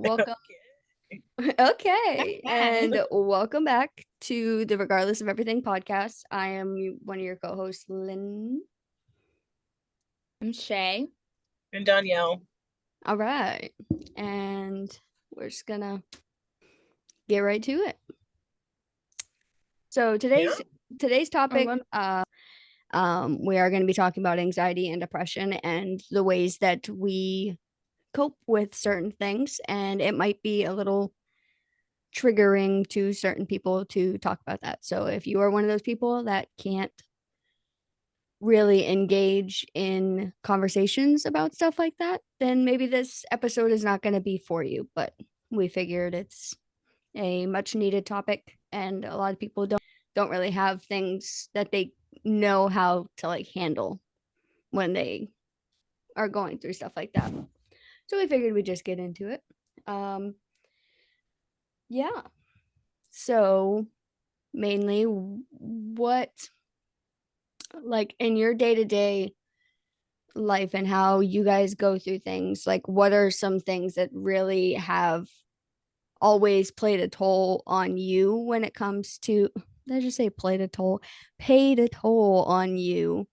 welcome. Okay, and welcome back to the Regardless of Everything podcast. I am one of your co-hosts, Lynn. I'm Shay. And Danielle. All right, and we're just gonna get right to it. So today's topic, we are going to be talking about anxiety and depression and the ways that we cope with certain things, and it might be a little triggering to certain people to talk about that. So if you are one of those people that can't really engage in conversations about stuff like that, then maybe this episode is not going to be for you. But we figured it's a much needed topic, and a lot of people don't really have things that they know how to like handle when they are going through stuff like that. So we figured we'd just get into it. Yeah. So mainly what, like, in your day-to-day life and how you guys go through things, like what are some things that really have always played a toll on you when it comes to, did I just say paid a toll on you,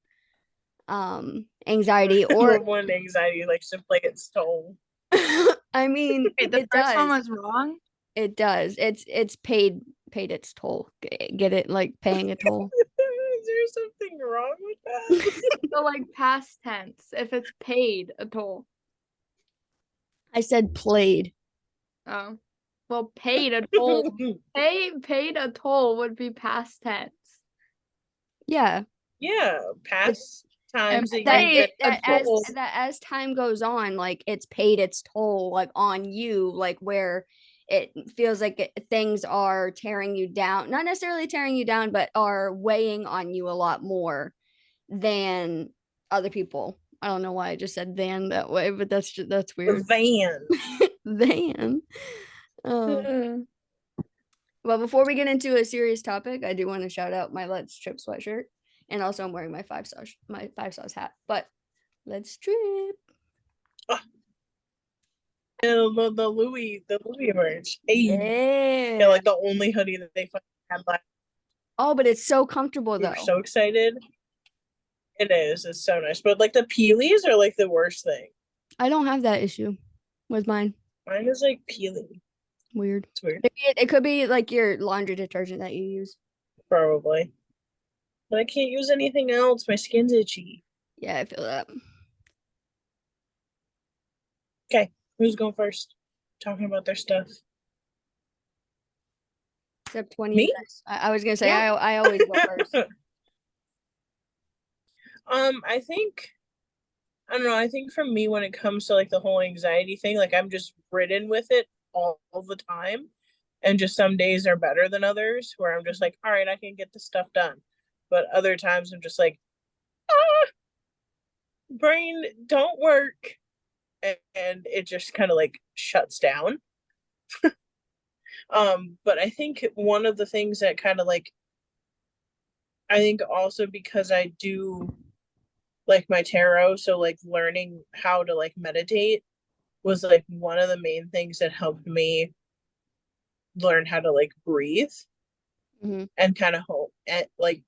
anxiety or when anxiety likes to play its toll. I mean, Wait, the first one was wrong. It does. It's paid its toll. Get it? Like paying a toll. Is there something wrong with that? So like past tense, if it's paid a toll. I said played. Oh. Well, paid a toll. paid a toll would be past tense. Yeah. Yeah, past times that as time goes on, like it's paid its toll, like on you, like where it feels like things are tearing you down, not necessarily tearing you down, but are weighing on you a lot more than other people. I don't know why I just said "than" that way, but that's weird. Than. Well, before we get into a serious topic, I do want to shout out my Let's Trip sweatshirt, and also I'm wearing my 5 stars hat. But let's trip. The Louis merch. Hey. Yeah, like the only hoodie that they had left. Oh, but it's so comfortable though. We're so excited. It is. It's so nice. But like the peelies are like the worst thing. I don't have that issue with mine. Mine is like peely. Weird. It's weird. It could be like your laundry detergent that you use. Probably. But I can't use anything else. My skin's itchy. Yeah, I feel that. Okay. Who's going first? Talking about their stuff. Except 20 Me? minutes. I was gonna say I always go first. I think I don't know, I think for me when it comes to like the whole anxiety thing, like I'm just ridden with it all the time. And just some days are better than others where I'm just like, all right, I can get this stuff done. But other times I'm just like, brain don't work. And it just kind of like shuts down. But I think one of the things that kind of like, I think also because I do like my tarot, so like learning how to like meditate was like one of the main things that helped me learn how to like breathe and kind of hope at like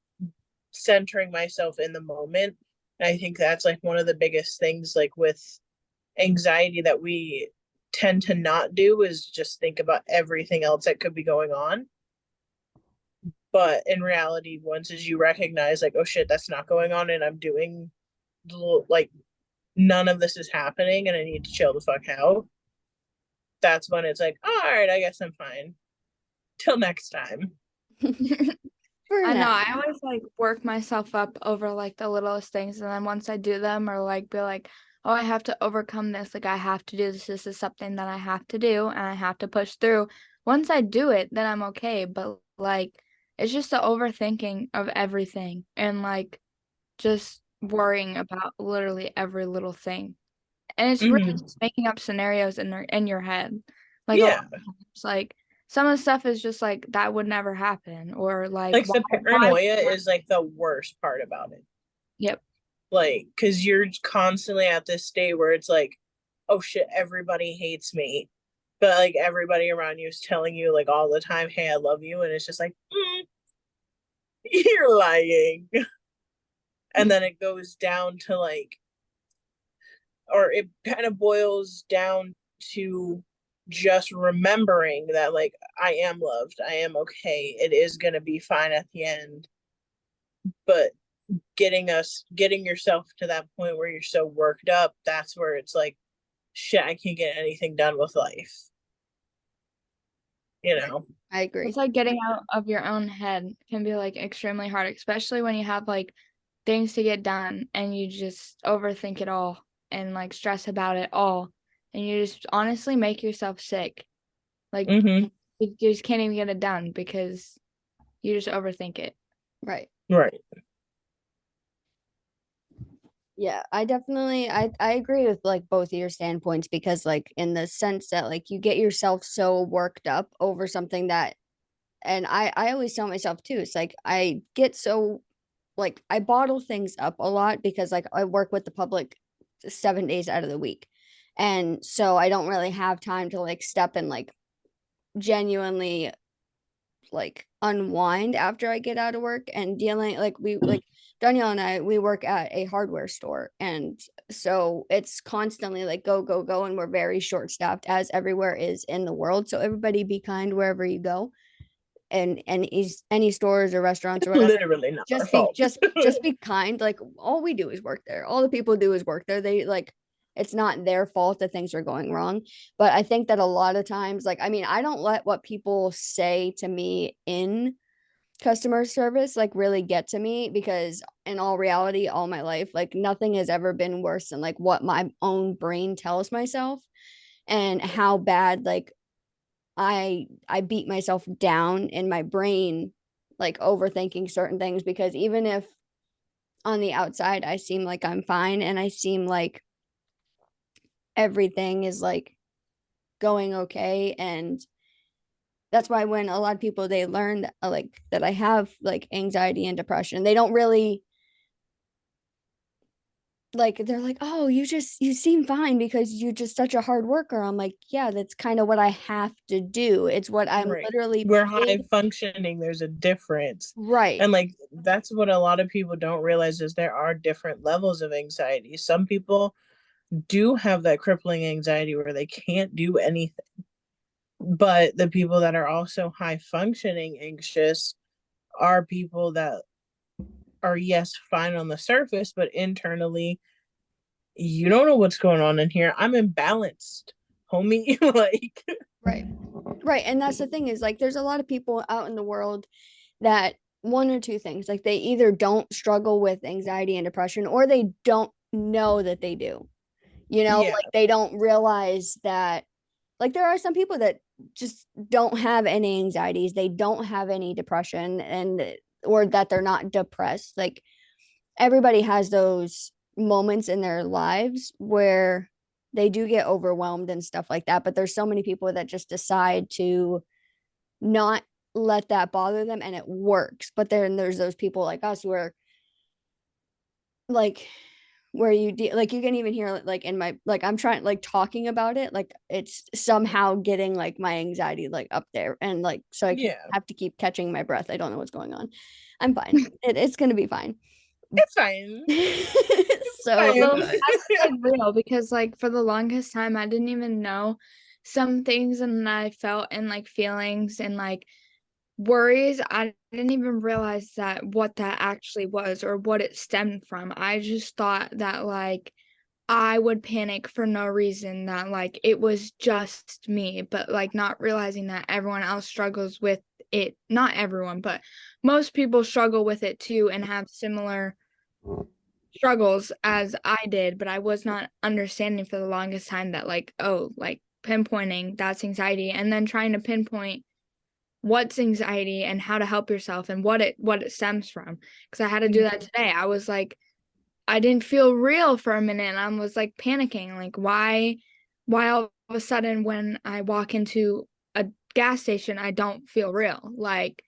centering myself in the moment. And I think that's like one of the biggest things like with anxiety that we tend to not do is just think about everything else that could be going on. But in reality, once as you recognize like, oh shit, that's not going on and I'm doing like none of this is happening and I need to chill the fuck out, that's when it's like, all right, I guess I'm fine. Till next time. I know, I always like work myself up over like the littlest things, and then once I do them or like be like, oh, I have to overcome this, like I have to do this is something that I have to do and I have to push through. Once I do it, then I'm okay. But like it's just the overthinking of everything and like just worrying about literally every little thing. And it's really just making up scenarios in your head. Like it's like some of the stuff is just like that would never happen, or like the paranoia is like the worst part about it. Yep. Like, because you're constantly at this state where it's like, oh shit, everybody hates me. but like everybody around you is telling you like all the time, hey, I love you, and it's just like, you're lying. And then it goes down to like, or it kind of boils down to just remembering that like I am loved, I am okay, it is going to be fine at the end. But getting yourself to that point where you're so worked up, that's where it's like, shit, I can't get anything done with life, you know. I agree. It's like getting out of your own head can be like extremely hard, especially when you have like things to get done and you just overthink it all and like stress about it all, and you just honestly make yourself sick. Like you just can't even get it done because you just overthink it. Right. Right. Yeah, I definitely I agree with like both of your standpoints, because like in the sense that like you get yourself so worked up over something that, and I always tell myself too, it's like I get so like I bottle things up a lot because like I work with the public 7 days out of the week. And so I don't really have time to like step and like genuinely like unwind after I get out of work. And dealing like we like Danielle and I, we work at a hardware store, and so it's constantly like go go go, and we're very short staffed, as everywhere is in the world. So everybody be kind wherever you go, and any stores or restaurants or whatever. Literally not our just be fault. just be kind. Like all we do is work there, all the people do is work there. They like, it's not their fault that things are going wrong. But I think that a lot of times, like, I mean, I don't let what people say to me in customer service like really get to me, because in all reality, all my life, like nothing has ever been worse than like what my own brain tells myself, and how bad like I beat myself down in my brain, like overthinking certain things. Because even if on the outside I seem like I'm fine, and I seem like everything is like going okay, and that's why when a lot of people, they learn that, like that I have like anxiety and depression, they don't really like, they're like, oh, you seem fine because you're just such a hard worker. I'm like, yeah, that's kind of what I have to do. It's what I'm Right. literally We're paid. high functioning, there's a difference. Right. And like that's what a lot of people don't realize, is there are different levels of anxiety. Some people do have that crippling anxiety where they can't do anything. But the people that are also high functioning anxious are people that are, yes, fine on the surface, but internally, you don't know what's going on in here. I'm imbalanced, homie. Like, right. And that's the thing, is like there's a lot of people out in the world that, one or two things, like they either don't struggle with anxiety and depression, or they don't know that they do. yeah, Like they don't realize that, like there are some people that just don't have any anxieties, they don't have any depression, and or that they're not depressed. Like everybody has those moments in their lives where they do get overwhelmed and stuff like that, but there's so many people that just decide to not let that bother them, and it works. But then there's those people like us where like where like you can even hear like in my, like I'm trying like talking about it, like it's somehow getting like my anxiety like up there, and like so I have to keep catching my breath. I don't know what's going on. I'm fine. It's gonna be fine. It's fine. So well, that's like real, because like for the longest time I didn't even know some things, and I felt and like feelings and like worries, I didn't even realize that what that actually was or what it stemmed from. I just thought that like I would panic for no reason, that like it was just me, but like not realizing that everyone else struggles with it. Not everyone, but most people struggle with it too, and have similar struggles as I did. But I was not understanding for the longest time that like, oh, like pinpointing that's anxiety, and then trying to pinpoint what's anxiety and how to help yourself and what it stems from. Because I had to do that today. I was like, I didn't feel real for a minute, and I was like panicking, like why all of a sudden when I walk into a gas station I don't feel real? Like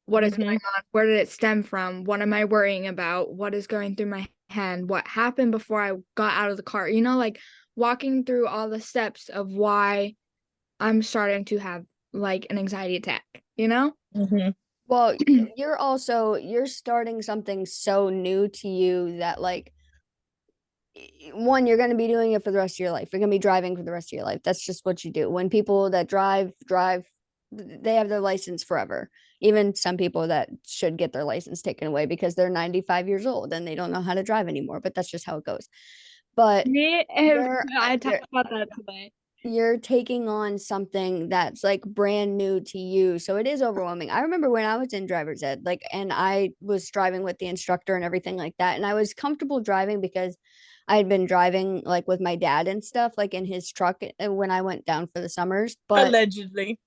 what is going on? Where did it stem from? What am I worrying about? What is going through my head? What happened before I got out of the car? Like walking through all the steps of why I'm starting to have like an anxiety attack, you know? Mm-hmm. Well, you're starting something so new to you that like one, you're going to be doing it for the rest of your life. You're going to be driving for the rest of your life. That's just what you do. When people that drive, they have their license forever. Even some people that should get their license taken away because they're 95 years old and they don't know how to drive anymore. But that's just how it goes. But Me and I talked about that today. You're taking on something that's like brand new to you. So it is overwhelming. I remember when I was in driver's ed, like, and I was driving with the instructor and everything like that. And I was comfortable driving because I had been driving like with my dad and stuff, like in his truck when I went down for the summers. But Allegedly.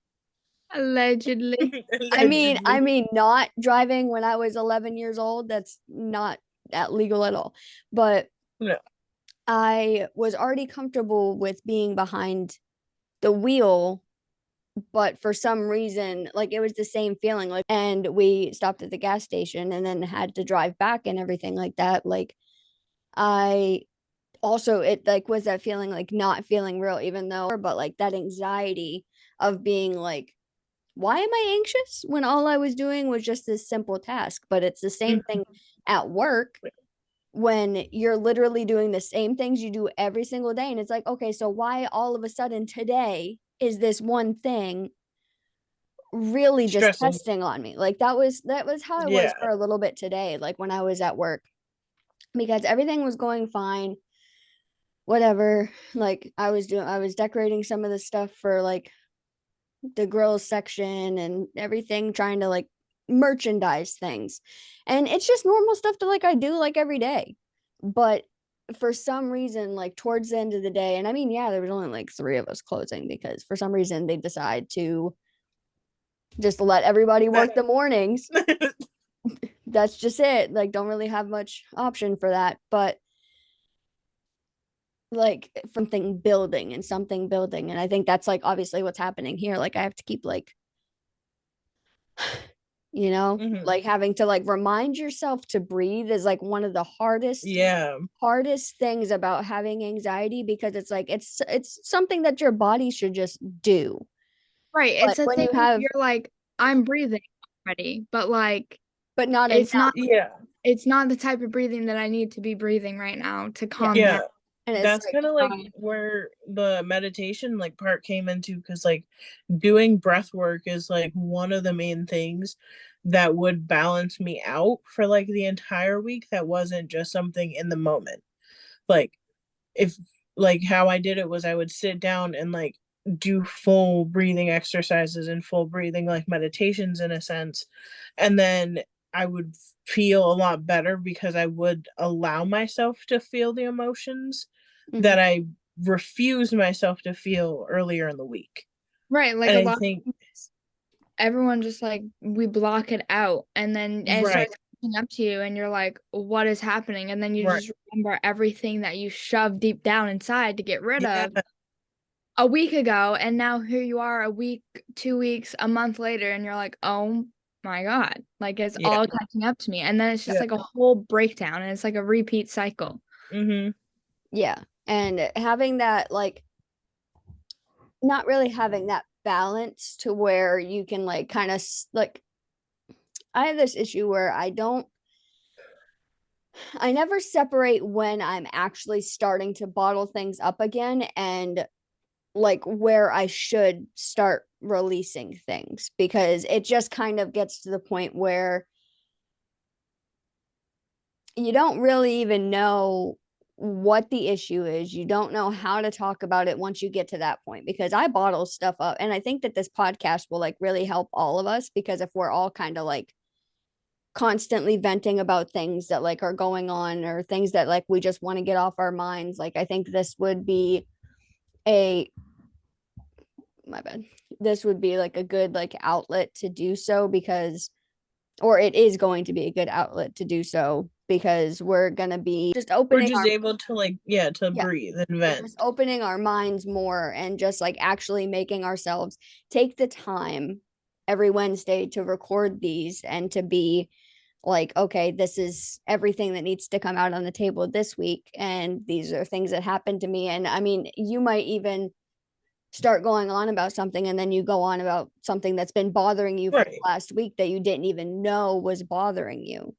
Allegedly. I mean, not driving when I was 11 years old. That's not that legal at all. But No. I was already comfortable with being behind the wheel, but for some reason, like it was the same feeling. Like, and we stopped at the gas station and then had to drive back and everything like that. Like, I also, it like was that feeling like not feeling real, even though, but like that anxiety of being like, why am I anxious when all I was doing was just this simple task? But it's the same thing at work when you're literally doing the same things you do every single day. And it's like, okay, so why all of a sudden today is this one thing really just Stressing. testing on me? Like that was how I was for a little bit today, like when I was at work, because everything was going fine, whatever. Like I was decorating some of the stuff for like the girls section and everything, trying to like merchandise things. And it's just normal stuff to like I do like every day. But for some reason, like towards the end of the day, and I mean, yeah, there was only like 3 of us closing because for some reason they decide to just let everybody work the mornings. That's just it. Like, don't really have much option for that. But like something building and something building. And I think that's like obviously what's happening here. Like I have to keep like like having to like remind yourself to breathe is like one of the hardest things about having anxiety, because it's like it's something that your body should just do. Right. But It's a when thing you have you're like, I'm breathing already, but like but not it's not Yeah. it's not the type of breathing that I need to be breathing right now to calm Yeah. down. And it's That's like, kind of like where the meditation like part came into, because like doing breath work is like one of the main things that would balance me out for like the entire week. That wasn't just something in the moment. Like if like how I did it was I would sit down and like do full breathing exercises and full breathing like meditations in a sense, and then I would feel a lot better because I would allow myself to feel the emotions that I refused myself to feel earlier in the week. Right. Like And a I lot think of everyone just like we block it out, and then it starts coming up to you and you're like, what is happening? And then you just remember everything that you shoved deep down inside to get rid of a week ago, and now here you are a week, 2 weeks, a month later, and you're like, oh my God, like it's all catching up to me. And then it's just like a whole breakdown, and it's like a repeat cycle. Yeah. And having that like not really having that balance to where you can like kind of like I have this issue where I never separate when I'm actually starting to bottle things up again and like where I should start releasing things, because it just kind of gets to the point where you don't really even know what the issue is. You don't know how to talk about it once you get to that point, because I bottle stuff up. And I think that this podcast will like really help all of us, because if we're all kind of like constantly venting about things that like are going on or things that like we just want to get off our minds, like I think this would be a my bad this would be like a good like outlet to do so, because or it is going to be a good outlet to do so, because we're gonna be just opening we're just able to like breathe and vent, just opening our minds more and just like actually making ourselves take the time every Wednesday to record these and to be like, okay, this is everything that needs to come out on the table this week, and these are things that happened to me. And I mean, you might even start going on about something, and then you go on about something that's been bothering you for the last week that you didn't even know was bothering you.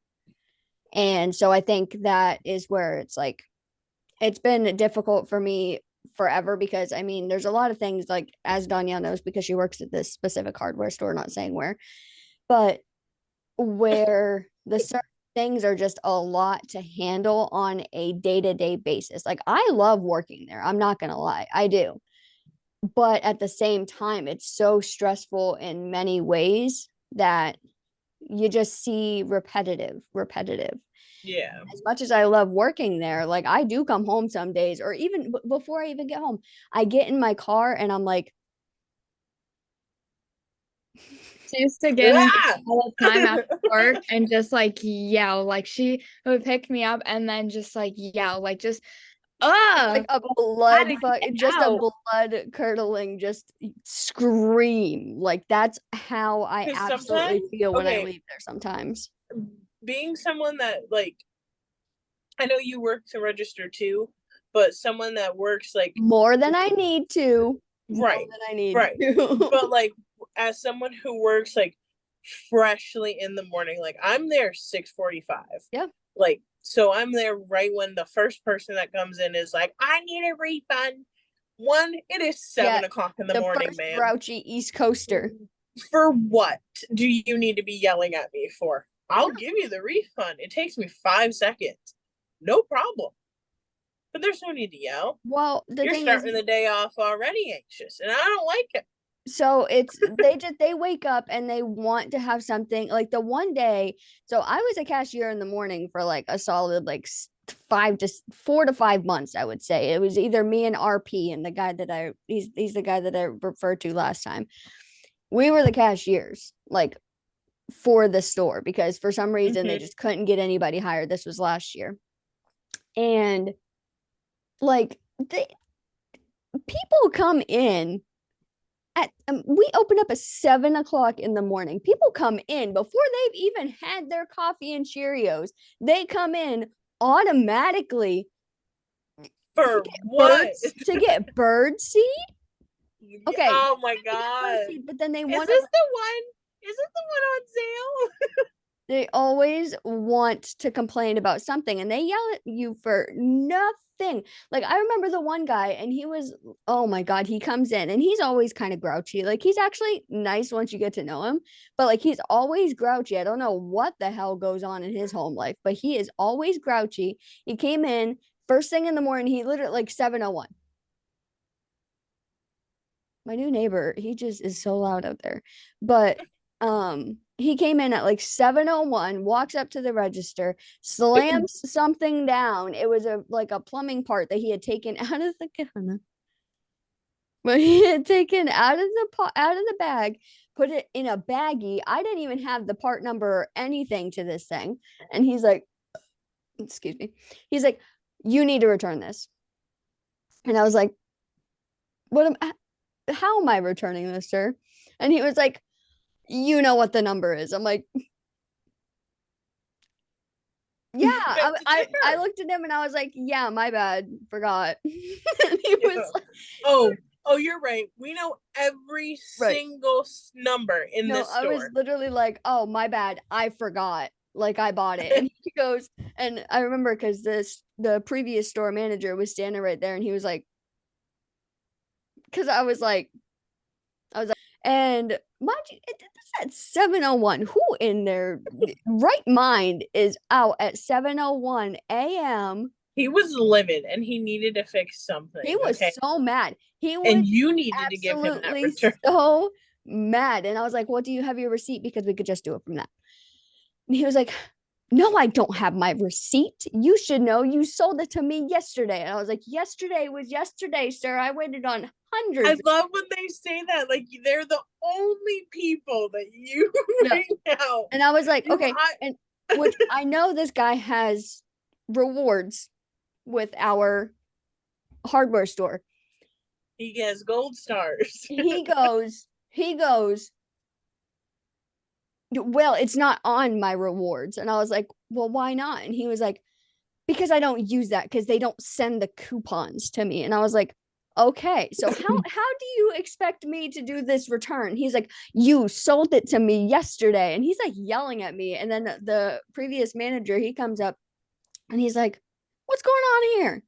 And so I think that is where it's like, it's been difficult for me forever, because I mean, there's a lot of things, like, as Danielle knows, because she works at this specific hardware store, not saying where, but where the certain things are just a lot to handle on a day-to-day basis. Like, I love working there, I'm not gonna lie, I do, but at the same time, it's so stressful in many ways that you just see repetitive. Yeah. As much as I love working there, like, I do come home some days, or even before I even get home, I get in my car and I'm like, she used to get in all the time after work and just like yell. Like, she would pick me up and then just like yell, like, just like a blood curdling, just scream. Like, that's how I absolutely feel when I leave there sometimes. Being someone that, like, I know you work the register too, but someone that works like more than I need to. Right. But like, as someone who works like freshly in the morning, like, I'm there 6:45. Yeah. Like, so I'm there right when the first person that comes in is like, I need a refund. It is 7:00 in the morning, man. Grouchy East Coaster. For what do you need to be yelling at me for? I'll give you the refund. It takes me 5 seconds. No problem. But there's no need to yell. Well, you're starting the day off already anxious, and I don't like it. So it's they wake up and they want to have something. Like, the one day, so I was a cashier in the morning for like a solid like 4 to 5 months, I would say. It was either me and RP, and the guy that he's the guy that I referred to last time. We were the cashiers, like, for the store, because for some reason they just couldn't get anybody hired. This was last year. And like, people come in at we open up at 7:00 in the morning. People come in before they've even had their coffee and Cheerios. They come in automatically for what? To get bird seed. Okay. Oh my god. But then they want. Is this the one on sale? They always want to complain about something, and they yell at you for nothing. Like, I remember the one guy, and he was, oh my god, he comes in and he's always kind of grouchy. Like, he's actually nice once you get to know him, but like, he's always grouchy. I don't know what the hell goes on in his home life, but he is always grouchy. He came in first thing in the morning. He literally, like, 7:01. My new neighbor, he just is so loud out there. But he came in at like 7:01, walks up to the register, slams something down. It was a plumbing part that he had taken out of the cabinet. But he had taken out of the bag, put it in a baggie. I didn't even have the part number or anything to this thing. And he's like, excuse me. He's like, you need to return this. And I was like, how am I returning this, sir? And he was like, you know what the number is. I'm like, yeah. I looked at him and I was like, yeah, my bad, forgot. And he was like, oh, you're right. We know every single number in this store. I was literally like, oh, my bad, I forgot. Like, I bought it. And he goes, and I remember because the previous store manager was standing right there, and he was like, because I was like, and mind you, it's at 7:01. Who in their right mind is out at 7:01 a.m.? He was livid and he needed to fix something. He was so mad. And you needed to give him that return. So mad. And I was like, well, do you have your receipt? Because we could just do it from that. And he was like, no, I don't have my receipt. You should know. You sold it to me yesterday. And I was like, yesterday was yesterday, sir. I waited on hundreds. I love when they say that. Like, they're the only people that you bring out. And I was like, okay. And which I know this guy has rewards with our hardware store. He gets gold stars. He goes, well, it's not on my rewards. And I was like, well, why not? And he was like, because I don't use that, because they don't send the coupons to me. And I was like, Okay, so how do you expect me to do this return? He's like, you sold it to me yesterday, and he's like yelling at me. And then the previous manager, he comes up and he's like, what's going on here?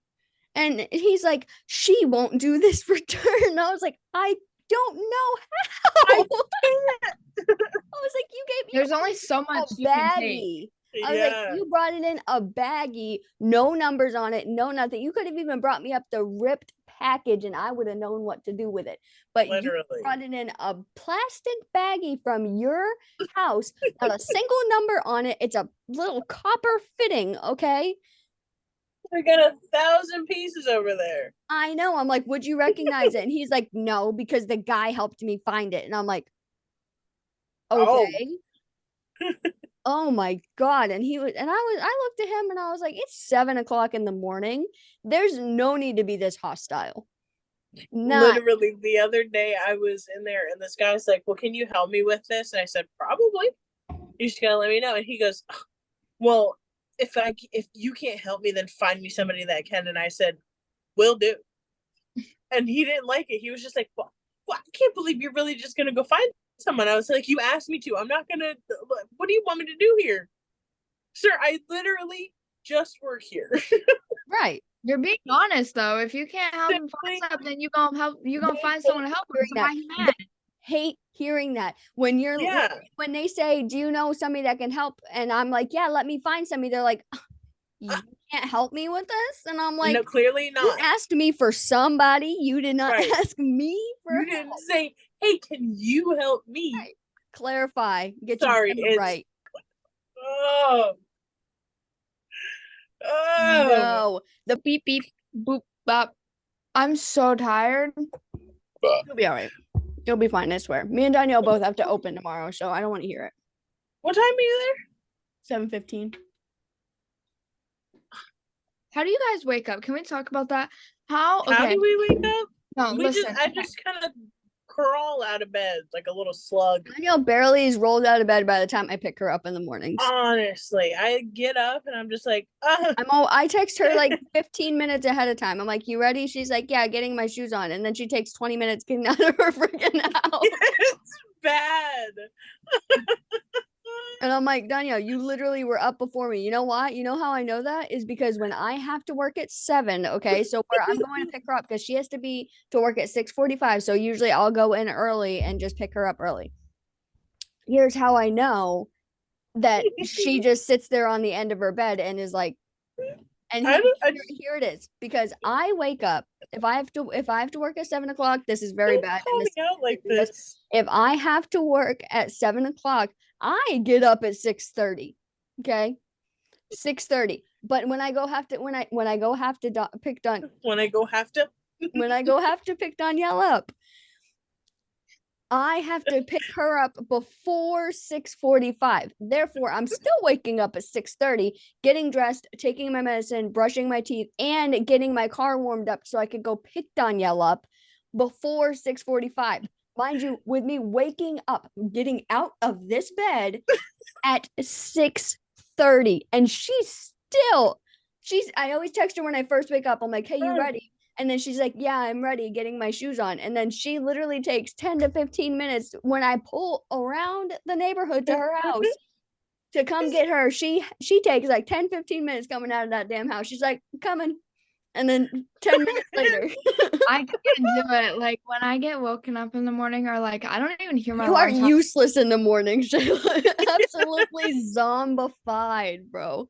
And he's like, she won't do this return. And I was like, I don't know how. I was like, you gave me There's only so much a you can take. baggie. I was like, you brought it in a baggie, no numbers on it, no nothing. You could have even brought me up the ripped package and I would have known what to do with it. But Literally. you brought it in a plastic baggie from your house, not a single number on it. It's a little copper fitting, okay? We got 1,000 pieces over there. I know. I'm like, would you recognize it? And he's like, no, because the guy helped me find it. And I'm like, okay. Oh my God. And I looked at him and I was like, it's 7:00 in the morning. There's no need to be this hostile. Literally the other day I was in there and this guy's like, well, can you help me with this? And I said, probably. You just gotta let me know. And he goes, well, if you can't help me, then find me somebody that can. And I said, will do. And he didn't like it. He was just like, well, I can't believe you're really just gonna go find someone. I was like, you asked me to. I'm not gonna. What do you want me to do here, sir? I literally just work here. Right. You're being honest though. If you can't help him find something, then you gonna help. You gonna find someone to help him. So why he mad? Hate hearing that when when they say, do you know somebody that can help? And I'm like, yeah, let me find somebody. They're like, you can't help me with this. And I'm like, no, clearly not. You asked me for somebody. You did not ask me for you didn't say, hey, can you help me? Right. Clarify. Get Sorry, your right. No, the beep beep boop bop. I'm so tired. You'll be all right. You'll be fine, I swear. Me and Danielle both have to open tomorrow, so I don't want to hear it. What time are you there? 7:15. How do you guys wake up? Can we talk about that? How do we wake up? No, listen. I just kind of crawl out of bed like a little slug. Danielle barely is rolled out of bed by the time I pick her up in the mornings. Honestly, I get up and I'm just like, I text her like 15 minutes ahead of time. I'm like, you ready? She's like, yeah, getting my shoes on. And then she takes 20 minutes getting out of her freaking house. It's bad. And I'm like, Danielle, you literally were up before me. You know why? You know how I know that is because when I have to work at 7, okay, so where I'm going to pick her up because she has to be to work at 6:45. So usually I'll go in early and just pick her up early. Here's how I know that she just sits there on the end of her bed and is like, and here it is, because I wake up if I have to work at 7:00. This is very bad. Like this. If I have to work at 7:00, I get up at 6:30. Okay, 6:30. But when I go have to pick Danielle up, I have to pick her up before 6:45. Therefore, I'm still waking up at 6:30, getting dressed, taking my medicine, brushing my teeth, and getting my car warmed up so I could go pick Danielle up before 6:45. Mind you, with me waking up, getting out of this bed at 6:30, and I always text her when I first wake up. I'm like, hey, you ready? And then she's like, yeah, I'm ready, getting my shoes on. And then she literally takes 10 to 15 minutes when I pull around the neighborhood to her house to come get her. She takes like 10, 15 minutes coming out of that damn house. She's like, coming. And then 10 minutes later. I can't do it. Like when I get woken up in the morning or like I don't even hear my alarm. You are useless in the morning, Shayla. Absolutely zombified, bro.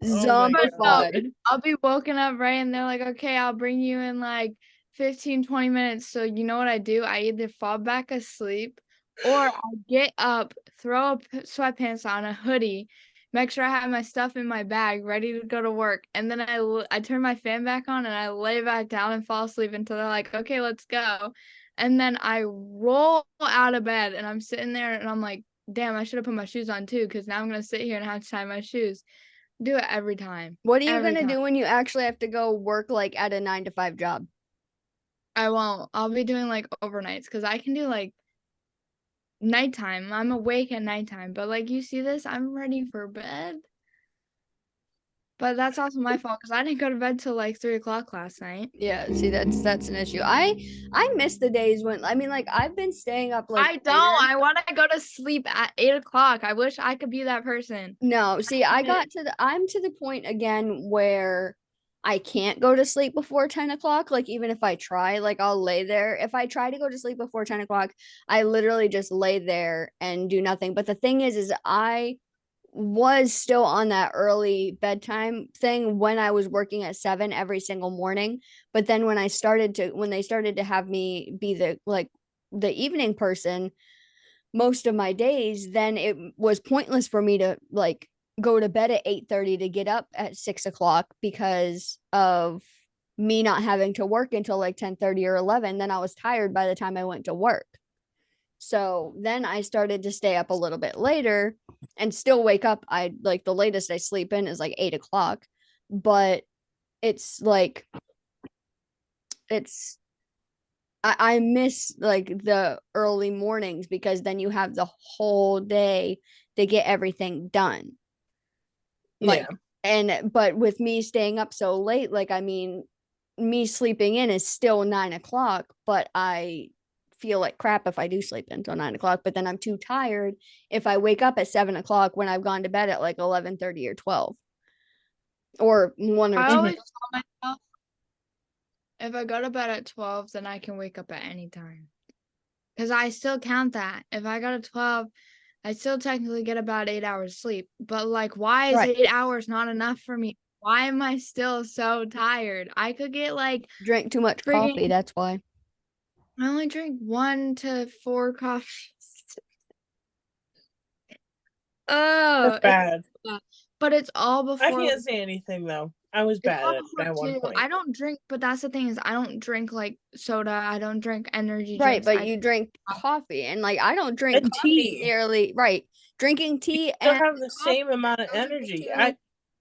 Zombified. No, I'll be woken up right and they're like, okay, I'll bring you in like 15-20 minutes. So you know what I do? I either fall back asleep or I get up, throw sweatpants on, a hoodie, make sure I have my stuff in my bag ready to go to work, and then I turn my fan back on and I lay back down and fall asleep until they're like, okay, let's go. And then I roll out of bed and I'm sitting there and I'm like, damn, I should have put my shoes on too, because now I'm gonna sit here and have to tie my shoes. Do it every time. What are you gonna do when you actually have to go work like at a 9-to-5 job? I won't. I'll be doing like overnights because I can do like nighttime. I'm awake at nighttime, but like you see this, I'm ready for bed. But that's also my fault because I didn't go to bed till like 3 o'clock last night. Yeah, see, that's an issue. I miss the days when like I've been staying up like I don't. I want to go to sleep at 8 o'clock. I wish I could be that person. No, see, I'm to the point again where I can't go to sleep before 10 o'clock. Like, even if I try, like, I'll lay there. If I try to go to sleep before 10 o'clock, I literally just lay there and do nothing. But the thing is I was still on that early bedtime thing when I was working at 7 every single morning. But then when they started to have me be the evening person most of my days, then it was pointless for me to like go to bed at 8:30 to get up at 6 o'clock because of me not having to work until like 10:30 or 11. Then I was tired by the time I went to work. So then I started to stay up a little bit later and still wake up. I like the latest I sleep in is like 8 o'clock, but it's like it's I miss like the early mornings because then you have the whole day to get everything done. Like, but with me staying up so late, like, I mean, me sleeping in is still 9 o'clock, but I feel like crap if I do sleep until 9 o'clock. But then I'm too tired if I wake up at 7 o'clock when I've gone to bed at like 11:30 or 12 or 1 or 2. I always tell myself if I go to bed at 12, then I can wake up at any time. Because I still count that. If I go to 12, I still technically get about 8 hours sleep. But like, why is 8 hours not enough for me? Why am I still so tired? I could get like drink too much coffee. That's why. I only drink 1 to 4 coffees. That's bad. But it's all before. I can't say anything though. I was bad at one point. I don't drink, but that's the thing is I don't drink like soda. I don't drink energy drinks. Right, but you drink coffee, and like I don't drink and coffee nearly. Right, drinking tea and have the same amount of energy.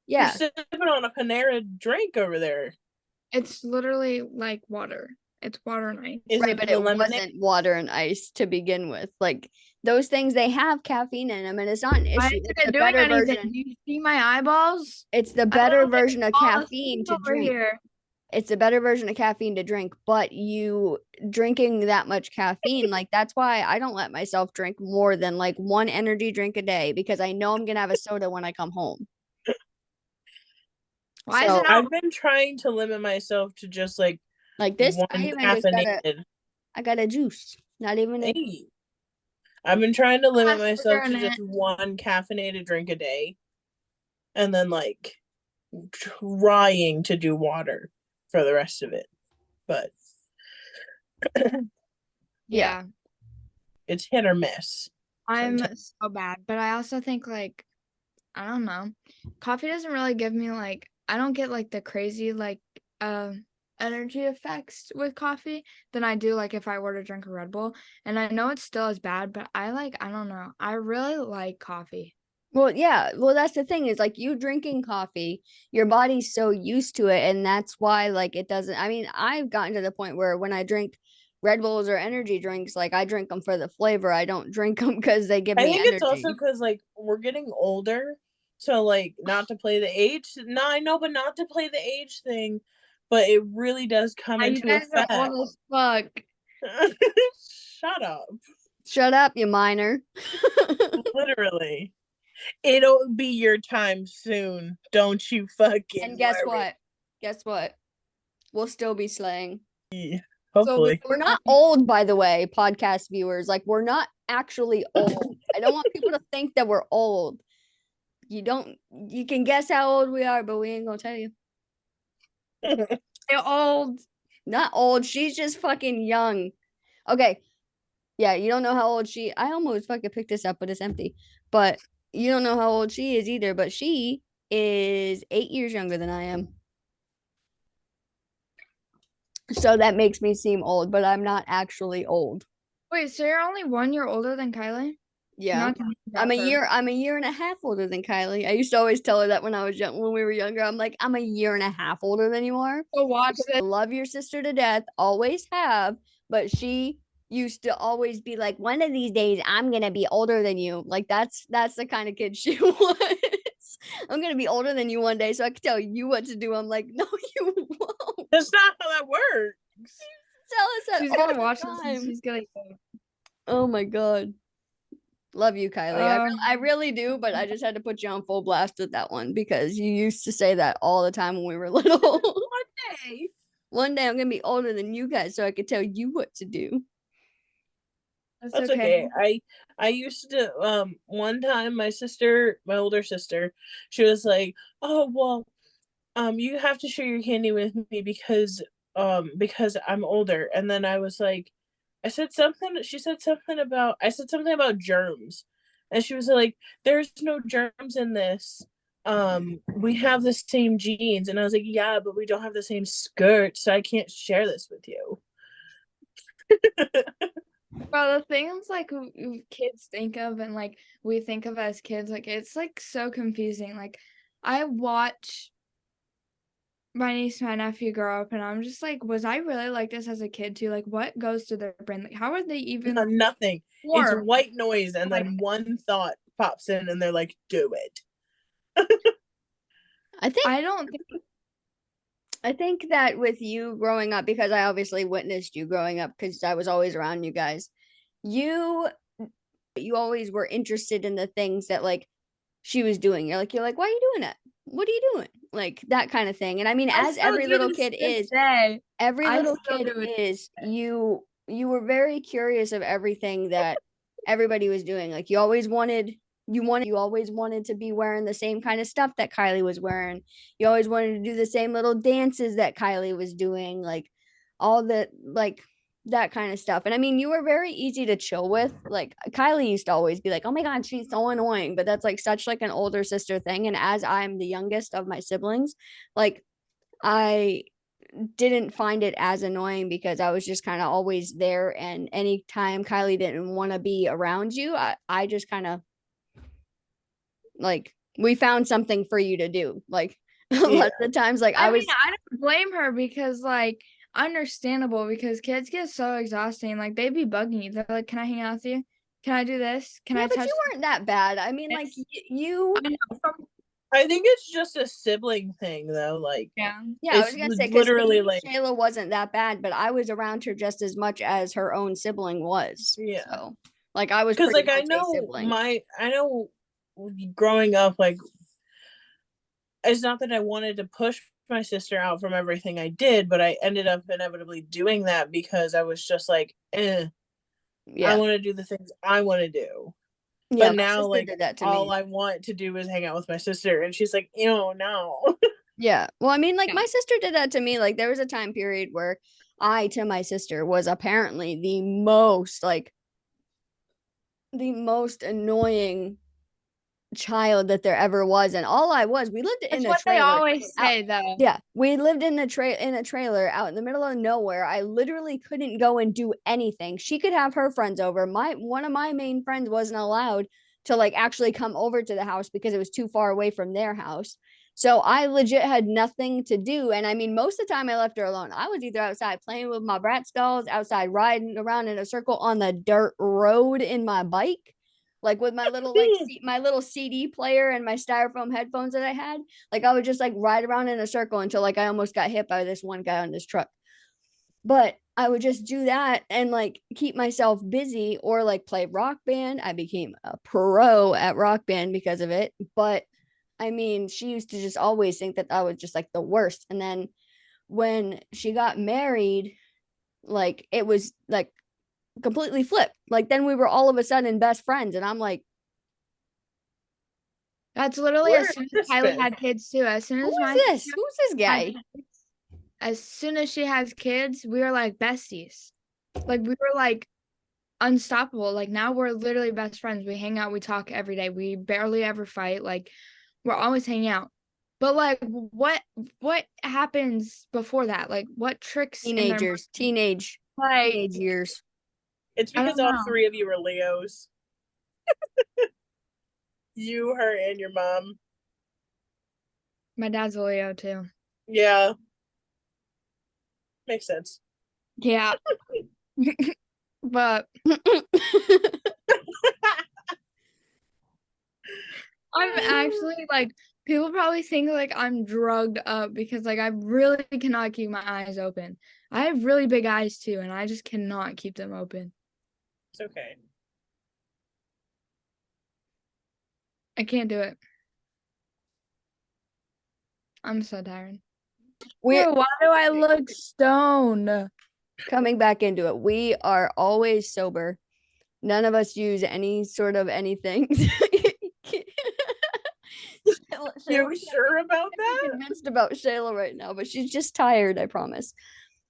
You're sipping on a Panera drink over there. It's literally like water. It's water and ice. Right, but it wasn't water and ice to begin with. Like those things, they have caffeine in them, and it's not an issue. It's the better version. Do you see my eyeballs? It's the better version of caffeine to drink. It's a better version of caffeine to drink, but you drinking that much caffeine, like that's why I don't let myself drink more than like 1 energy drink a day because I know I'm gonna have a soda when I come home. I've been trying to limit myself to just like this. I got a juice. Not even I've been trying to limit myself to just 1 caffeinated drink a day, and then like trying to do water for the rest of it. But yeah, it's hit or miss. I'm so bad, but I also think like I don't know, coffee doesn't really give me like I don't get like the crazy like energy effects with coffee than I do like if I were to drink a Red Bull. And I know it's still as bad, but I don't know. I really like coffee. Well, yeah. Well, that's the thing is like you drinking coffee, your body's so used to it. And that's why like it doesn't. I mean, I've gotten to the point where when I drink Red Bulls or energy drinks, like I drink them for the flavor. I don't drink them because they give me energy. I think it's also because like we're getting older. So like not to play the age. No, I know, but not to play the age thing. But it really does come into effect. Are old as fuck. Shut up. Shut up, you minor. Literally. It'll be your time soon. Don't you fucking And guess what? Guess what? We'll still be slaying. Yeah, hopefully. So we're not old, by the way, podcast viewers. Like, we're not actually old. I don't want people to think that we're old. You can guess how old we are, but we ain't gonna tell you. You're old. Not old. She's just fucking young. Okay. Yeah, you don't know how old I almost fucking picked this up, but it's empty. But you don't know how old she is either, but she is 8 years younger than I am. So that makes me seem old, but I'm not actually old. Wait, so you're only 1 year older than Kylie? Yeah. I'm a year and a half older than Kylie. I used to always tell her that when I was young, when we were younger. I'm like, I'm a year and a half older than you are. So watch this. I love your sister to death, always have, but she used to always be like, one of these days I'm gonna be older than you. Like that's the kind of kid she was. I'm gonna be older than you one day, so I can tell you what to do. I'm like, no, you won't. That's not how that works. Tell us that She's all gonna the watch this and time. she's gonna. Oh my god. Love you, Kylie. I really do, but I just had to put you on full blast with that one because you used to say that all the time when we were little. One day I'm gonna be older than you guys, so I could tell you what to do. That's okay. I used to one time my older sister, she was like, "Oh well, you have to share your candy with me because I'm older." And then I was like, I said something about germs. And she was like, "There's no germs in this. We have the same genes." And I was like, "Yeah, but we don't have the same skirt, so I can't share this with you." Well, the things like kids think of and like we think of as kids, like it's like so confusing. Like I watch my niece and my nephew grow up and I'm just like, was I really like this as a kid too? Like what goes through their brain? Like how are they even Nothing. It's white noise and like, then one thought pops in and they're like, "Do it." I think that with you growing up, because I obviously witnessed you growing up because I was always around you guys, you always were interested in the things that like she was doing. You're like, why are you doing that? What are you doing? Like that kind of thing. And I mean, as every little kid is, you were very curious of everything that everybody was doing. Like you always wanted to be wearing the same kind of stuff that Kylie was wearing. You always wanted to do the same little dances that Kylie was doing, like all the like that kind of stuff. And I mean, you were very easy to chill with. Like Kylie used to always be like, "Oh my god, she's so annoying," but that's like such like an older sister thing. And as I'm the youngest of my siblings, like I didn't find it as annoying because I was just kind of always there. And anytime Kylie didn't want to be around you, I just kind of like we found something for you to do. Like a lot of the times, like I don't blame her because like understandable because kids get so exhausting. Like they be bugging you. They're like, "Can I hang out with you? Can I do this? Can I touch?" But you weren't that bad. I mean, like you. I think it's just a sibling thing, though. Like, yeah. I was gonna say literally like Shayla wasn't that bad, but I was around her just as much as her own sibling was. Yeah. So, like, I was because like I know growing up, like it's not that I wanted to push my sister out from everything I did, but I ended up inevitably doing that because I was just like, I want to do the things I want to do. Yeah, but now like all I want to do is hang out with my sister and she's like, "Ew, no." Yeah. Well, I mean, like my sister did that to me. Like there was a time period where I to my sister was apparently the most annoying child that there ever was. And all I was, we lived in a trailer. They always say though. Yeah, we lived in a trailer out in the middle of nowhere. I literally couldn't go and do anything. She could have her friends over. One of my main friends wasn't allowed to like actually come over to the house because it was too far away from their house. So I legit had nothing to do. And I mean, most of the time I left her alone. I was either outside playing with my Bratz dolls, outside riding around in a circle on the dirt road in my bike, like with my little my little CD player and my styrofoam headphones that I had. Like I would just like ride around in a circle until like I almost got hit by this one guy on this truck. But I would just do that and like keep myself busy or like play Rock Band. I became a pro at Rock Band because of it. But I mean, she used to just always think that I was just like the worst. And then when she got married, like it was like completely flipped. Like then we were all of a sudden best friends. And I'm like, that's literally as soon as Kylie had kids too. As soon as who's this guy? As soon as she has kids, we were like besties. Like we were like unstoppable. Like now we're literally best friends. We hang out, we talk every day. We barely ever fight. Like we're always hanging out. But like what happens before that? Like what tricks teenage years. It's because all three of you are Leos. You, her, and your mom. My dad's a Leo too. Yeah. Makes sense. Yeah. But I'm actually like People probably think like I'm drugged up because like I really cannot keep my eyes open. I have really big eyes too, and I just cannot keep them open. It's okay. I can't do it. I'm so tired. Why do I look stoned? Coming back into it, we are always sober. None of us use any sort of anything. You sure about that? I'm convinced about Shayla right now, but she's just tired, I promise.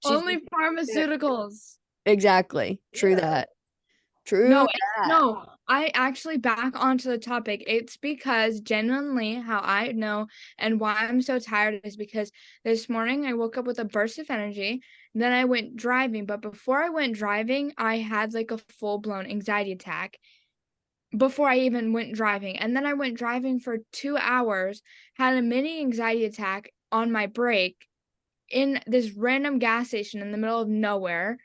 Only pharmaceuticals. Exactly. True that. True. No, I actually back onto the topic. It's because genuinely how I know and why I'm so tired is because this morning I woke up with a burst of energy. Then I went driving, but before I went driving, I had like a full-blown anxiety attack before I even went driving. And then I went driving for 2 hours, had a mini anxiety attack on my break in this random gas station in the middle of nowhere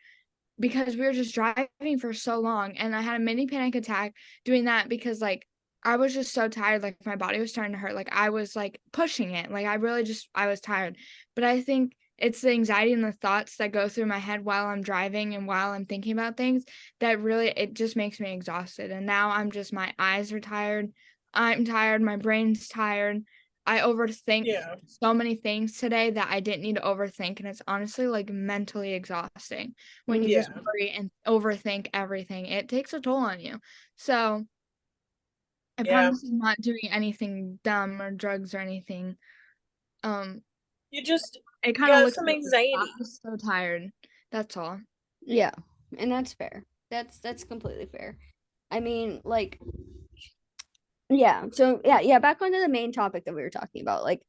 because we were just driving for so long, and I had a mini panic attack doing that because like I was just so tired, like my body was starting to hurt, like I was like pushing it, like I was tired. But I think it's the anxiety and the thoughts that go through my head while I'm driving and while I'm thinking about things that really, it just makes me exhausted. And now my eyes are tired, I'm tired, my brain's tired. I overthink so many things today that I didn't need to overthink, and it's honestly like mentally exhausting when you just worry and overthink everything. It takes a toll on you. So I promise I'm not doing anything dumb or drugs or anything. You just it kind of looks some like anxiety. I'm so tired. That's all. Yeah, and that's fair. That's completely fair. I mean, like, yeah. So yeah. Back onto the main topic that we were talking about, like,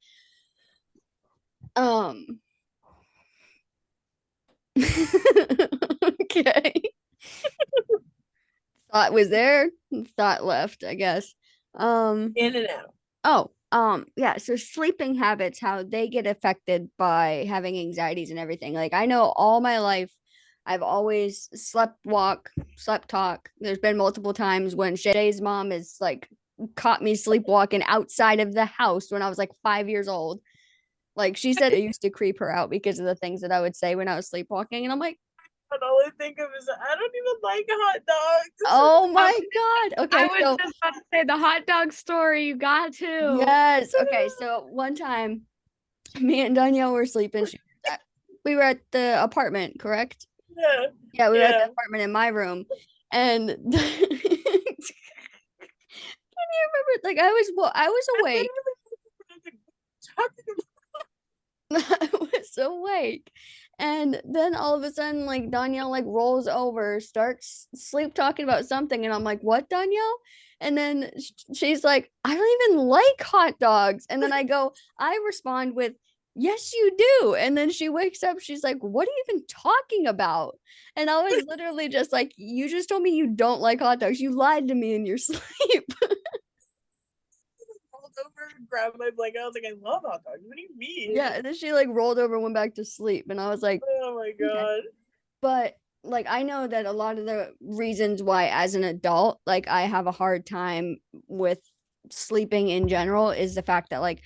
okay. Thought was there, thought left, I guess. In and out. Yeah, so sleeping habits, how they get affected by having anxieties and everything. Like, I know all my life I've always slept talk. There's been multiple times when Shay's mom is like caught me sleepwalking outside of the house when I was like 5 years old. Like, she said it used to creep her out because of the things that I would say when I was sleepwalking, and I'm like, but all I think of is I don't even like hot dogs. Oh my God. Okay. I was just about to say the hot dog story. You got to. Yes. Okay. So one time, me and Danielle were sleeping. We were at the apartment, correct? Yeah. Yeah, we were at the apartment in my room. And can you remember? Like, I was awake. I was awake. And then all of a sudden, like, Danielle like rolls over, starts sleep talking about something, and I'm like, "What, Danielle?" And then she's like, "I don't even like hot dogs." And then I respond with, "Yes, you do." And then she wakes up, she's like, "What are you even talking about?" And I was literally just like, "You just told me you don't like hot dogs. You lied to me in your sleep." Over and grabbed my blanket. I was like, I love hot dogs. What do you mean? Yeah, and then she like rolled over and went back to sleep, and I was like, oh my God. Okay. But like, I know that a lot of the reasons why as an adult, like, I have a hard time with sleeping in general is the fact that, like,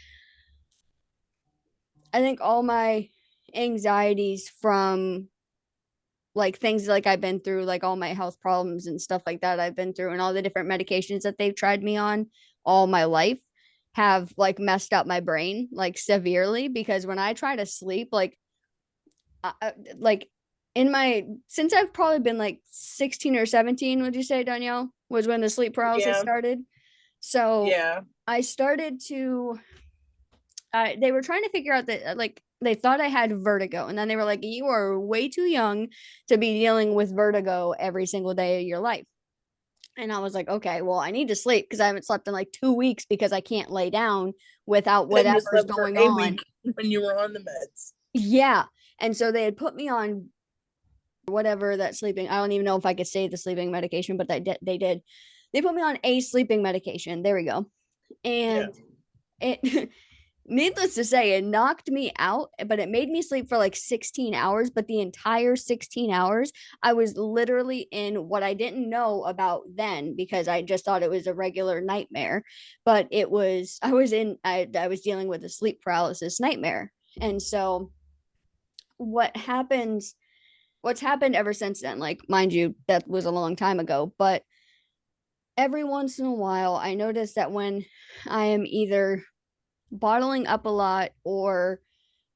I think all my anxieties from like things like I've been through, like all my health problems and stuff like that I've been through, and all the different medications that they've tried me on all my life have like messed up my brain like severely, because when I try to sleep, like since I've probably been like 16 or 17, would you say, Danielle, was when the sleep paralysis started? So I started to they were trying to figure out that like they thought I had vertigo, and then they were like, you are way too young to be dealing with vertigo every single day of your life. And I was like, okay, well, I need to sleep because I haven't slept in like 2 weeks because I can't lay down without whatever's going on when you were on the meds. Yeah. And so they had put me on whatever that sleeping, I don't even know if I could say the sleeping medication, but they did. They put me on a sleeping medication. There we go. And it needless to say, it knocked me out, but it made me sleep for like 16 hours. But the entire 16 hours, I was literally in what I didn't know about then because I just thought it was a regular nightmare. But I was dealing with a sleep paralysis nightmare. And so what's happened ever since then, like, mind you, that was a long time ago, but every once in a while, I notice that when I am either bottling up a lot or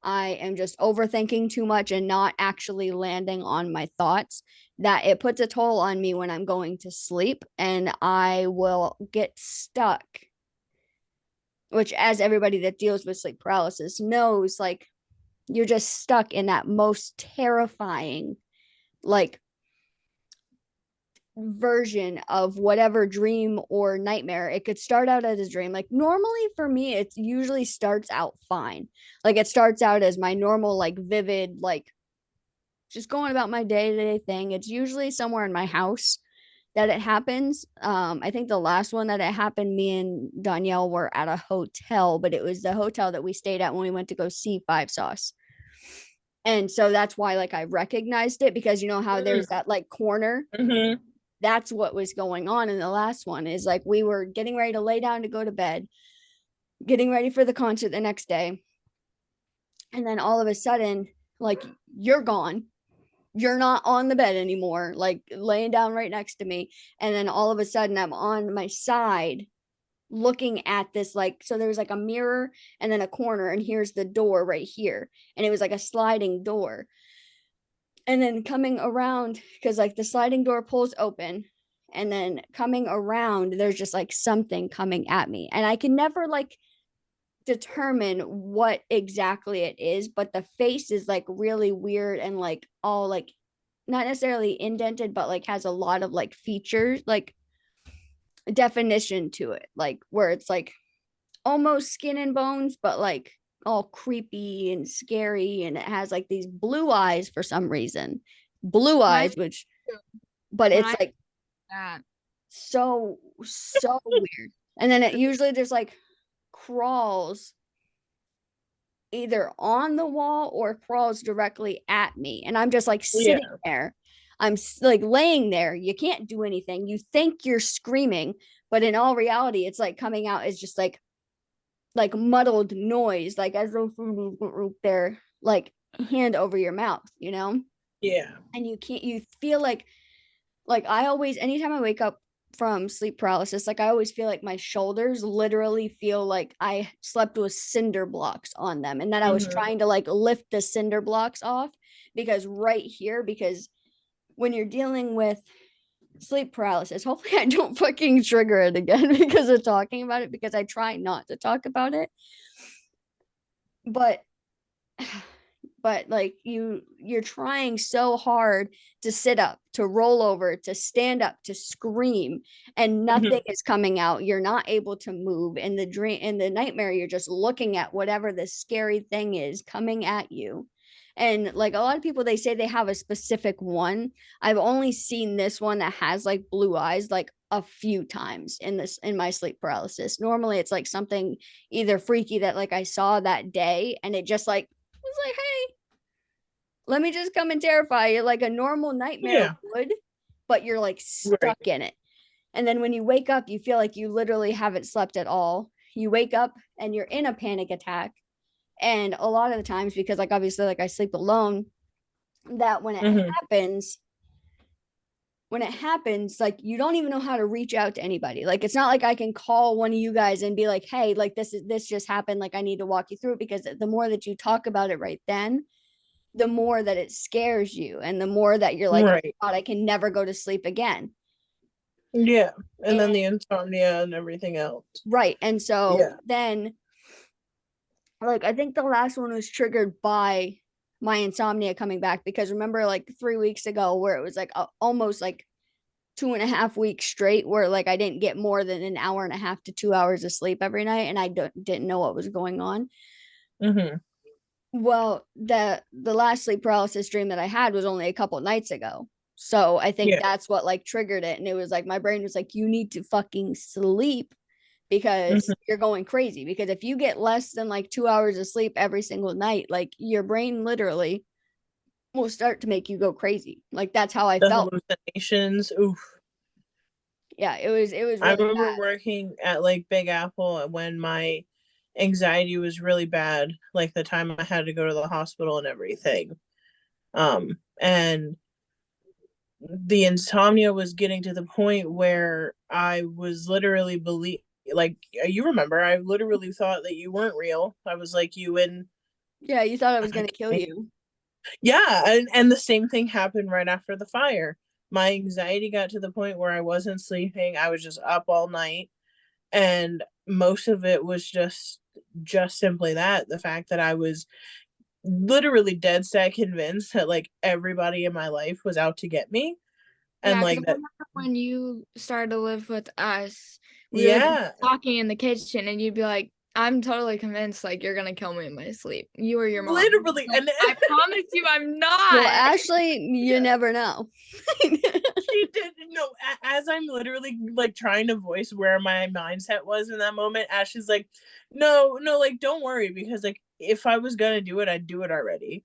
I am just overthinking too much and not actually landing on my thoughts, that it puts a toll on me when I'm going to sleep and I will get stuck. Which, as everybody that deals with sleep paralysis knows, like, you're just stuck in that most terrifying, like, version of whatever dream or nightmare. It could start out as a dream. Like, normally for me, it usually starts out fine. Like, it starts out as my normal, like, vivid, like, just going about my day-to-day thing. It's usually somewhere in my house that it happens. I think the last one that it happened, me and Danielle were at a hotel, but it was the hotel that we stayed at when we went to go see Five Sauce. And so that's why, like, I recognized it, because you know how there's that, like, corner. Mm-hmm. That's what was going on in the last one. Is like, we were getting ready to lay down to go to bed, getting ready for the concert the next day, and then all of a sudden, like, you're gone, you're not on the bed anymore, like laying down right next to me. And then all of a sudden I'm on my side looking at this, like, so there was like a mirror and then a corner, and here's the door right here, and it was like a sliding door. And then coming around, because like the sliding door pulls open, and then coming around, there's just like something coming at me, and I can never like determine what exactly it is, but the face is like really weird and like all like not necessarily indented, but like has a lot of like features, like definition to it, like where it's like almost skin and bones, but like all creepy and scary. And it has like these blue eyes for some reason. Blue eyes, which, but it's like that. so weird. And then it usually just like crawls either on the wall or crawls directly at me. And I'm just like sitting there. I'm like laying there. You can't do anything. You think you're screaming, but in all reality, it's like coming out as just like muddled noise, like as though their like hand over your mouth, you know? Yeah. And you feel like I always, anytime I wake up from sleep paralysis, like I always feel like my shoulders literally feel like I slept with cinder blocks on them, and that I was trying to like lift the cinder blocks off, because right here, because when you're dealing with sleep paralysis, hopefully I don't fucking trigger it again because of talking about it, because I try not to talk about it, but like you're trying so hard to sit up, to roll over, to stand up, to scream, and nothing is coming out. You're not able to move. In the dream, in the nightmare, you're just looking at whatever the scary thing is coming at you. And like a lot of people, they say they have a specific one. I've only seen this one that has like blue eyes like a few times in my sleep paralysis. Normally it's like something either freaky that like I saw that day, and it just like was like, hey, let me just come and terrify you like a normal nightmare would, but you're like stuck in it. And then when you wake up, you feel like you literally haven't slept at all. You wake up and you're in a panic attack. And a lot of the times, because like obviously like I sleep alone, that when it happens, like you don't even know how to reach out to anybody. Like it's not like I can call one of you guys and be like, hey, like this just happened, like I need to walk you through it, because the more that you talk about it right then, the more that it scares you, and the more that you're like, oh God, I can never go to sleep again. Yeah. And then the insomnia and everything else. Right. And so then like I think the last one was triggered by my insomnia coming back, because remember like 3 weeks ago where it was like almost like 2.5 weeks straight where like I didn't get more than an hour and a half to 2 hours of sleep every night, and I didn't know what was going on. Well, the last sleep paralysis dream that I had was only a couple nights ago. So I think that's what like triggered it. And it was like my brain was like, you need to fucking sleep because you're going crazy. Because if you get less than like 2 hours of sleep every single night, like your brain literally will start to make you go crazy. Like that's how I The felt. hallucinations. Oof. Yeah, it was I really remember bad. working at like Big Apple when my anxiety was really bad, like the time I had to go to the hospital and everything. And the insomnia was getting to the point where I was literally like you remember, I literally thought that you weren't real. I was like you and Yeah, you thought I was gonna kill you. yeah, and the same thing happened right after the fire. My anxiety got to the point where I wasn't sleeping. I was just up all night, and most of it was just simply that, the fact that I was literally dead set convinced that like everybody in my life was out to get me. And Yeah, because like I that, remember when you started to live with us, we would be yeah, talking in the kitchen, and you'd be like, "I'm totally convinced, like you're gonna kill me in my sleep." You or your mom. literally. Like, And I promise you, I'm Well, not. actually, you yeah, never know. she did. No, as I'm literally like trying to voice where my mindset was in that moment, Ashley's like, no, no, like don't worry, because like if I was gonna do it, I'd do it already.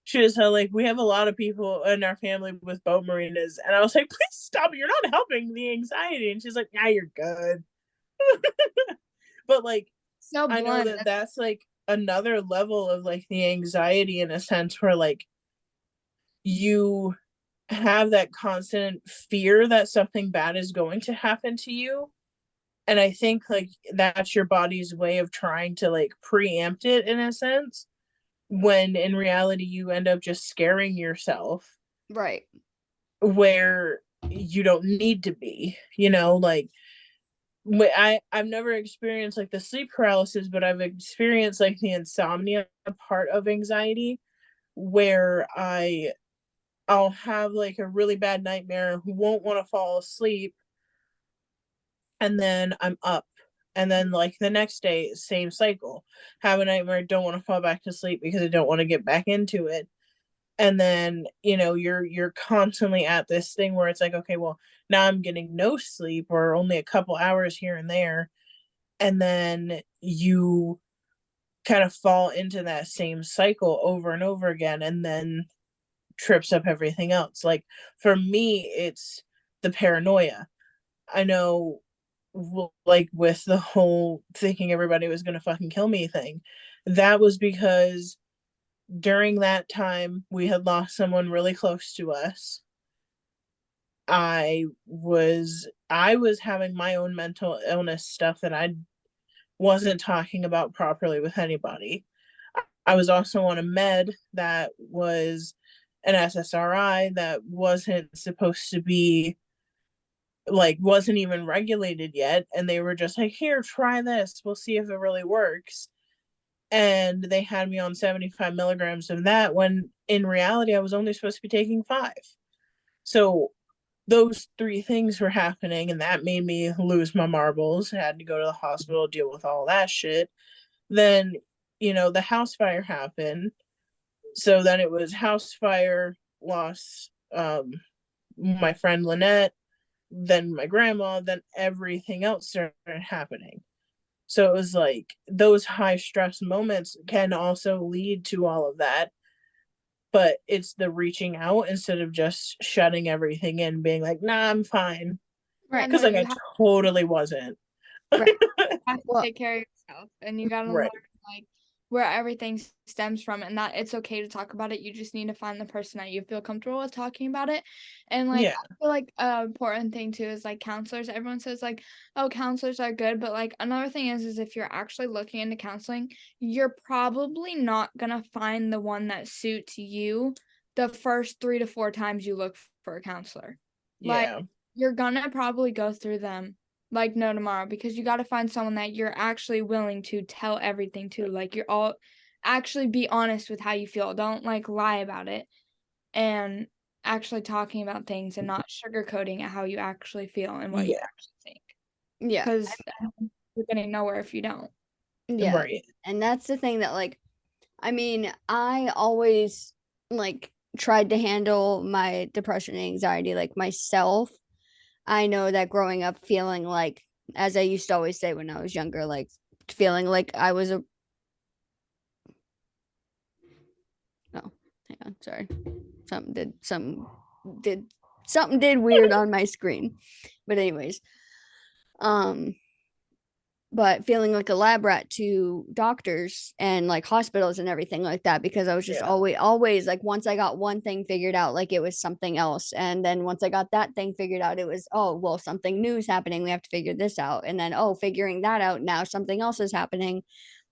She was like, we have a lot of people in our family with boat marinas, and I was like, please stop, you're not helping the anxiety. And she's like, yeah, you're good. But like So I know blunt. that that's like another level of like the anxiety, in a sense where like you have that constant fear that something bad is going to happen to you. And I think like that's your body's way of trying to like preempt it, in a sense, when in reality you end up just scaring yourself Right. where you don't need to be, like I've never experienced like the sleep paralysis, but I've experienced like the insomnia part of anxiety, where I'll have like a really bad nightmare, won't want to fall asleep, and then I'm up. And then like the next day, same cycle. Have a nightmare, don't want to fall back to sleep because I don't want to get back into it. And then, you're constantly at this thing where it's like, okay, well, now I'm getting no sleep or only a couple hours here and there. And then you kind of fall into that same cycle over and over again, and then trips up everything else. Like for me, it's the paranoia. I know, like with the whole thinking everybody was going to fucking kill me thing, that was because during that time we had lost someone really close to us. I was having my own mental illness stuff that I wasn't talking about properly with anybody. I was also on a med that was an SSRI that wasn't supposed to be, like, wasn't even regulated yet, and they were just like, here, try this, we'll see if it really works. And they had me on 75 milligrams of that, when in reality I was only supposed to be taking 5. So those 3 things were happening, and that made me lose my marbles. I had to go to the hospital, deal with all that shit. Then, the house fire happened. So then it was house fire, loss, my friend Lynette, then my grandma, then everything else started happening. So it was like those high stress moments can also lead to all of that. But it's the reaching out instead of just shutting everything in, being like, nah, I'm fine. Yeah, Right. Because no, like you I have totally wasn't. Right. have to Well, take care of yourself, and you gotta learn Right. like where everything stems from, and that it's okay to talk about it. You just need to find the person that you feel comfortable with talking about it. And like Yeah. I feel like a important thing too is like counselors. Everyone says like, oh, counselors are good, but like another thing is if you're actually looking into counseling, you're probably not gonna find the one that suits you the first 3 to 4 times you look for a counselor. Like Yeah. you're gonna probably go through them like no tomorrow, because you got to find someone that you're actually willing to tell everything to. Like you're all actually be honest with how you feel. Don't like lie about it, and actually talking about things and not sugarcoating how you actually feel and what you Yeah. actually think, yeah. because you're getting nowhere if you don't. Yeah. Right. And that's the thing that like I mean, I always like tried to handle my depression and anxiety like myself. I know that growing up feeling like as I used to always say when I was younger, like feeling like I was a oh, hang on, sorry. Something did weird on my screen. But anyways, but feeling like a lab rat to doctors and like hospitals and everything like that, because I was just always like, once I got one thing figured out, like it was something else. And then once I got that thing figured out, it was, oh, well, something new is happening. We have to figure this out. And then, oh, figuring that out, now something else is happening.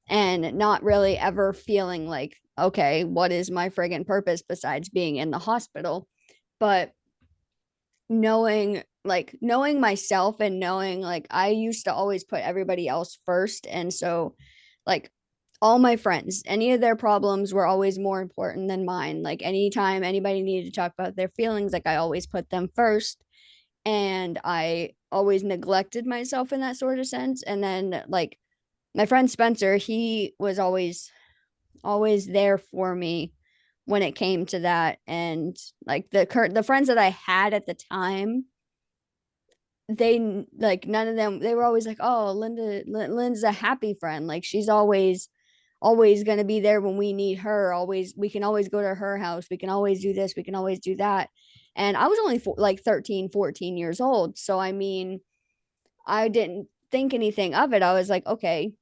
And not really ever feeling like, okay, what is my friggin' purpose besides being in the hospital? But knowing myself and knowing like I used to always put everybody else first. And so like all my friends, any of their problems were always more important than mine. Like anytime anybody needed to talk about their feelings, like I always put them first. And I always neglected myself in that sort of sense. And then like my friend Spencer, he was always there for me when it came to that. And like the friends that I had at the time, they like none of them, they were always like, oh, Lynn's a happy friend, like she's always going to be there when we need her, always, we can always go to her house, we can always do this, we can always do that. And I was only like 13, 14 years old, so I mean, I didn't think anything of it. I was like, okay,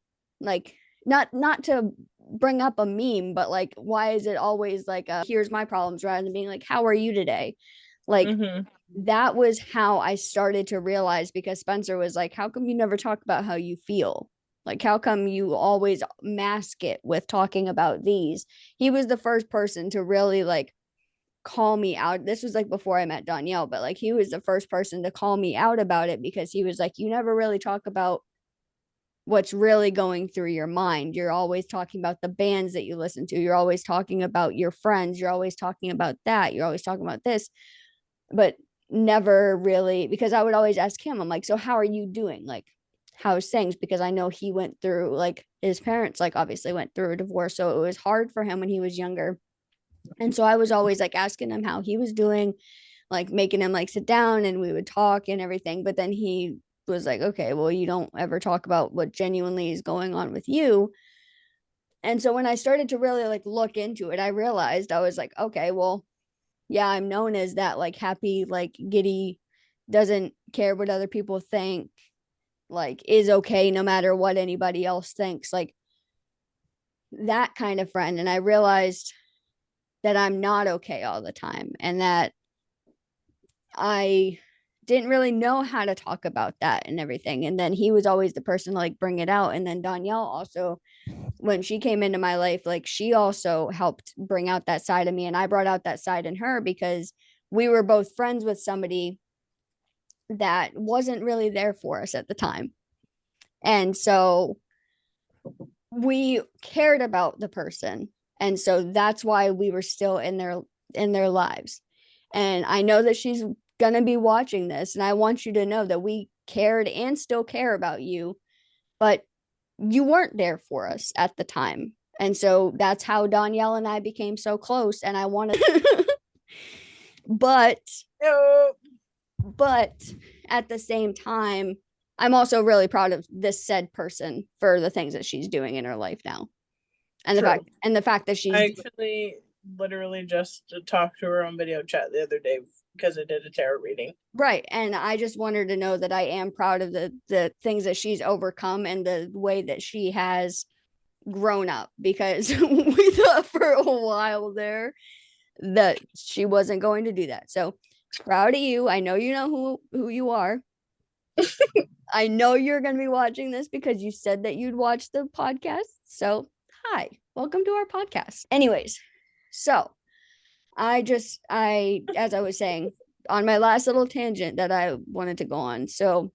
like not to bring up a meme, but like, why is it always like here's my problems, rather than being like, how are you today? Like that was how I started to realize, because Spencer was like, how come you never talk about how you feel? Like, how come you always mask it with talking about these? He was the first person to really like call me out. This was like before I met Danielle, but like he was the first person to call me out about it, because he was like, you never really talk about what's really going through your mind. You're always talking about the bands that you listen to. You're always talking about your friends. You're always talking about that. You're always talking about this, but never really, because I would always ask him, I'm like, so how are you doing? Like, how's things? Because I know he went through, like, his parents, like, obviously went through a divorce. So it was hard for him when he was younger. And so I was always like asking him how he was doing, like making him like sit down and we would talk and everything. But then he was like, okay, well, you don't ever talk about what genuinely is going on with you. And so when I started to really like look into it, I realized, I was like, okay, well, yeah, I'm known as that like happy, like giddy, doesn't care what other people think, like is okay no matter what anybody else thinks, like that kind of friend. And I realized that I'm not okay all the time, and that I didn't really know how to talk about that and everything. And then he was always the person to like bring it out. And then Danielle also, when she came into my life, like she also helped bring out that side of me, and I brought out that side in her, because we were both friends with somebody that wasn't really there for us at the time. And so we cared about the person, and so that's why we were still in their lives. And I know that she's gonna be watching this, and I want you to know that we cared and still care about you, but you weren't there for us at the time. And so that's how Danielle and I became so close. And I wanted but at the same time, I'm also really proud of this said person for the things that she's doing in her life now. And the fact that she's, I actually literally just talked to her on video chat the other day because I did a tarot reading. Right. And I just want her to know that I am proud of the things that she's overcome and the way that she has grown up, because we thought for a while there that she wasn't going to do that. So proud of you. I know you know who you are. I know you're going to be watching this because you said that you'd watch the podcast. So hi, welcome to our podcast. Anyways, so as I was saying on my last little tangent that I wanted to go on. So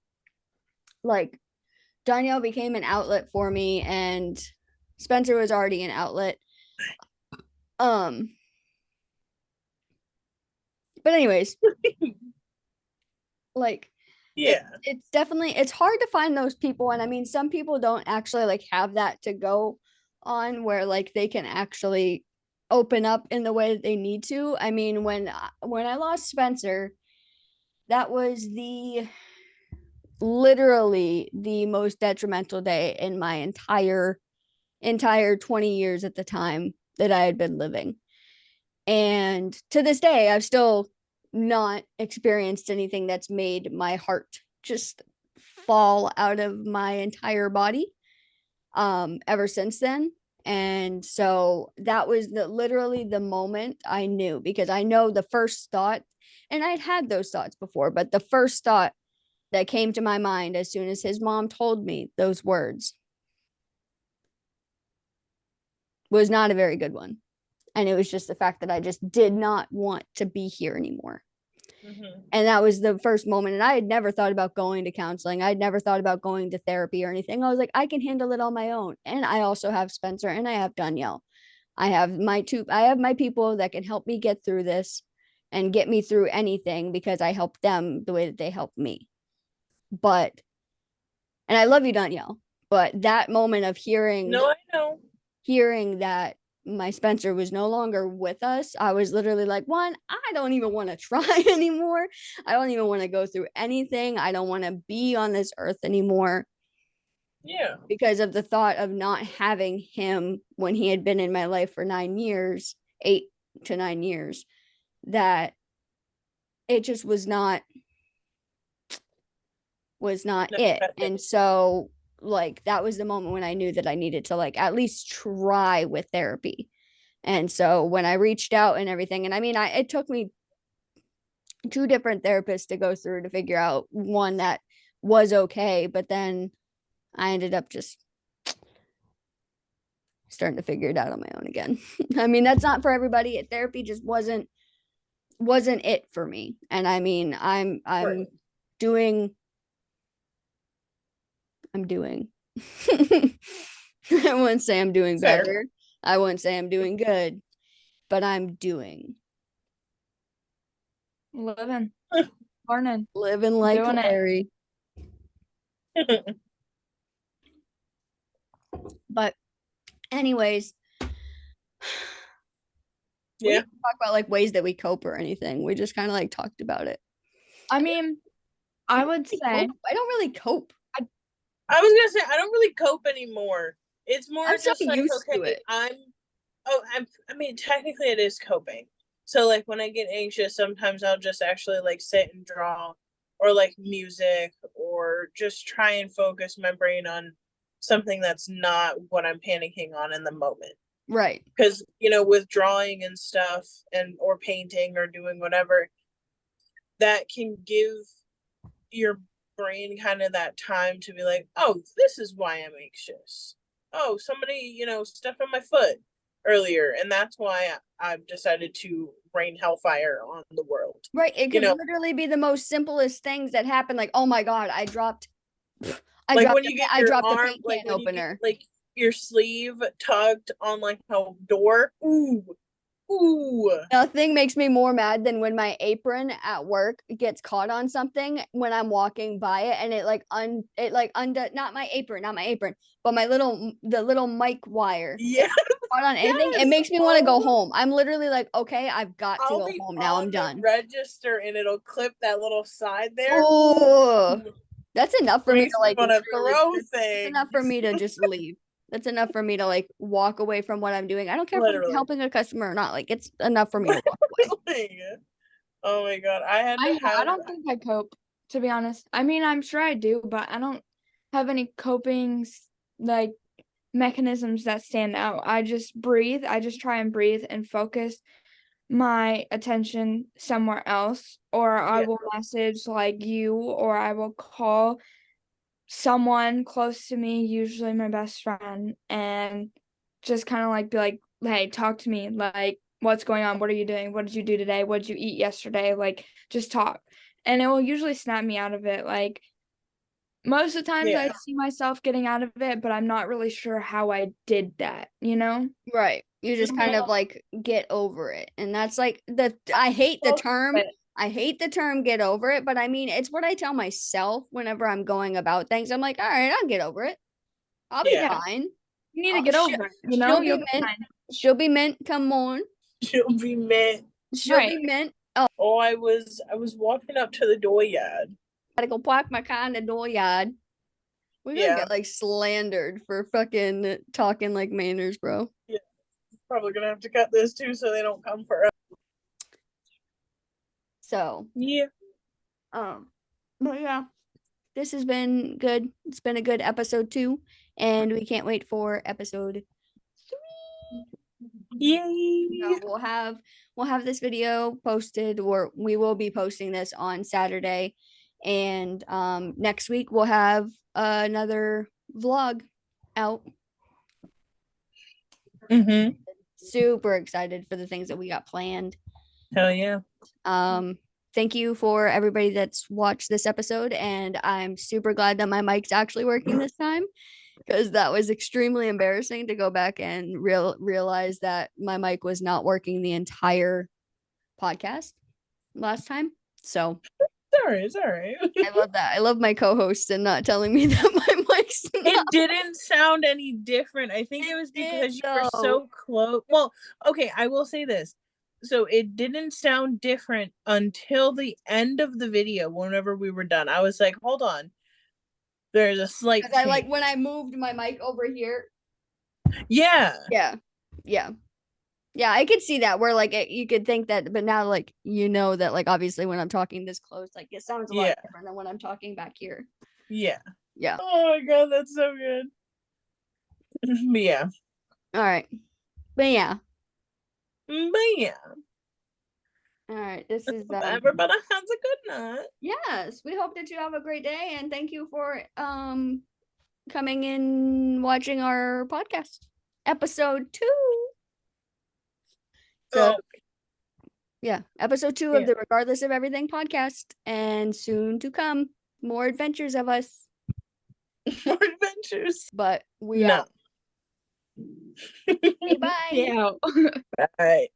like Danielle became an outlet for me, and Spencer was already an outlet. But anyways, like yeah, it's definitely, it's hard to find those people. And I mean, some people don't actually like have that to go on where like they can actually open up in the way that they need to. I mean, when I lost Spencer, that was the literally the most detrimental day in my entire 20 years at the time that I had been living. And to this day, I've still not experienced anything that's made my heart just fall out of my entire body ever since then. And so that was literally the moment I knew, because I know the first thought, and I'd had those thoughts before, but the first thought that came to my mind as soon as his mom told me those words was not a very good one. And it was just the fact that I just did not want to be here anymore. Mm-hmm. And that was the first moment. And I had never thought about going to counseling. I'd never thought about going to therapy or anything. I was like, I can handle it on my own. And I also have Spencer and I have Danielle. I have my people that can help me get through this and get me through anything, because I help them the way that they help me. But, and I love you, Danielle, but that moment of hearing that my Spencer was no longer with us, I was literally like, one, I don't even want to try anymore. I don't even want to go through anything. I don't want to be on this earth anymore. Yeah. Because of the thought of not having him when he had been in my life for 9 years, 8 to 9 years, that it just was not it. And so like that was the moment when I knew that I needed to like at least try with therapy. And so when I reached out and everything, and I mean, it took me 2 different therapists to go through to figure out one that was okay, but then I ended up just starting to figure it out on my own again. I mean, that's not for everybody. Therapy just wasn't it for me. And I mean, I'm right. doing I wouldn't say I'm doing better. I wouldn't say I'm doing good, but I'm doing. Living. Learning. Living like Larry. But anyways, we didn't talk about like ways that we cope or anything. We just kind of like talked about it. I mean, I would say I don't really cope. I was gonna say I don't really cope anymore. It's more I'm just so like, used okay, to it. I mean, technically it is coping. So like when I get anxious, sometimes I'll just actually like sit and draw, or like music, or just try and focus my brain on something that's not what I'm panicking on in the moment. Right. Because, you know, with drawing and stuff or painting or doing whatever, that can give your brain kind of that time to be like, oh, this is why I'm anxious. Oh, somebody, you know, stepped on my foot earlier, and that's why I've decided to rain hellfire on the world. Right. It could literally be the most simplest things that happen. Like, oh my God, I dropped when you get your arm, the paint can opener. Like your sleeve tugged on like a door. Ooh. Nothing makes me more mad than when my apron at work gets caught on something when I'm walking by it, and not my apron, but the little mic wire. Yeah. Caught on anything. Yes. It makes me want to go home. I'm literally like, okay, I've got to go home now. I'm done. Register, and it'll clip that little side there. Oh, that's enough for me to like throw things. That's enough for me to just leave. That's enough for me to like walk away from what I'm doing. I don't care if I'm helping a customer or not. Like, it's enough for me to walk away. Oh my God. I don't think I cope, to be honest. I mean, I'm sure I do, but I don't have any coping like mechanisms that stand out. I just breathe. I just try and breathe and focus my attention somewhere else, or I will message like you, or I will call someone close to me, usually my best friend, and just kind of like be like, hey, talk to me, like, what's going on, what are you doing, what did you do today, what did you eat yesterday, like, just talk. And it will usually snap me out of it. Like, most of the times I see myself getting out of it, but I'm not really sure how I did that, you know? Right. You just kind of like get over it. And that's like I hate the term. I hate the term get over it, but I mean, it's what I tell myself whenever I'm going about things. I'm like, all right, I'll get over it. I'll be fine. You need to get over it, you know? She'll be mint. Come on. She'll be mint. She'll be mint. Oh, I was walking up to the dooryard, Gotta go park my car in the dooryard. We're gonna get like slandered for fucking talking like manners, bro. Yeah. Probably gonna have to cut this too so they don't come for us. So yeah. But yeah, this has been good. It's been a good episode 2, and we can't wait for episode 3. Yay! So we'll have this video posted, or we will be posting this on Saturday, and next week we'll have another vlog out. Super excited for the things that we got planned. Hell yeah. Thank you for everybody that's watched this episode, and I'm super glad that my mic's actually working this time, because that was extremely embarrassing to go back and realize that my mic was not working the entire podcast last time. So it's all right. I love that. I love my co-host and not telling me that my mic's it didn't sound any different. I think it was because you were so close. Well, okay, I will say this. So it didn't sound different until the end of the video. Whenever we were done, I was like, hold on, there's a slight change. I like when I moved my mic over here. Yeah, I could see that, where like you could think that, but now like you know that, like, obviously when I'm talking this close, like it sounds a lot different than when I'm talking back here. Yeah. Oh my god, that's so good. But yeah. All right. But yeah. All right. This is everybody has a good night. Yes. We hope that you have a great day, and thank you for coming in, watching our podcast episode 2. So episode 2 of the Regardless of Everything podcast, and soon to come more adventures of us. More adventures. But we out. Okay, bye. Yeah. Bye.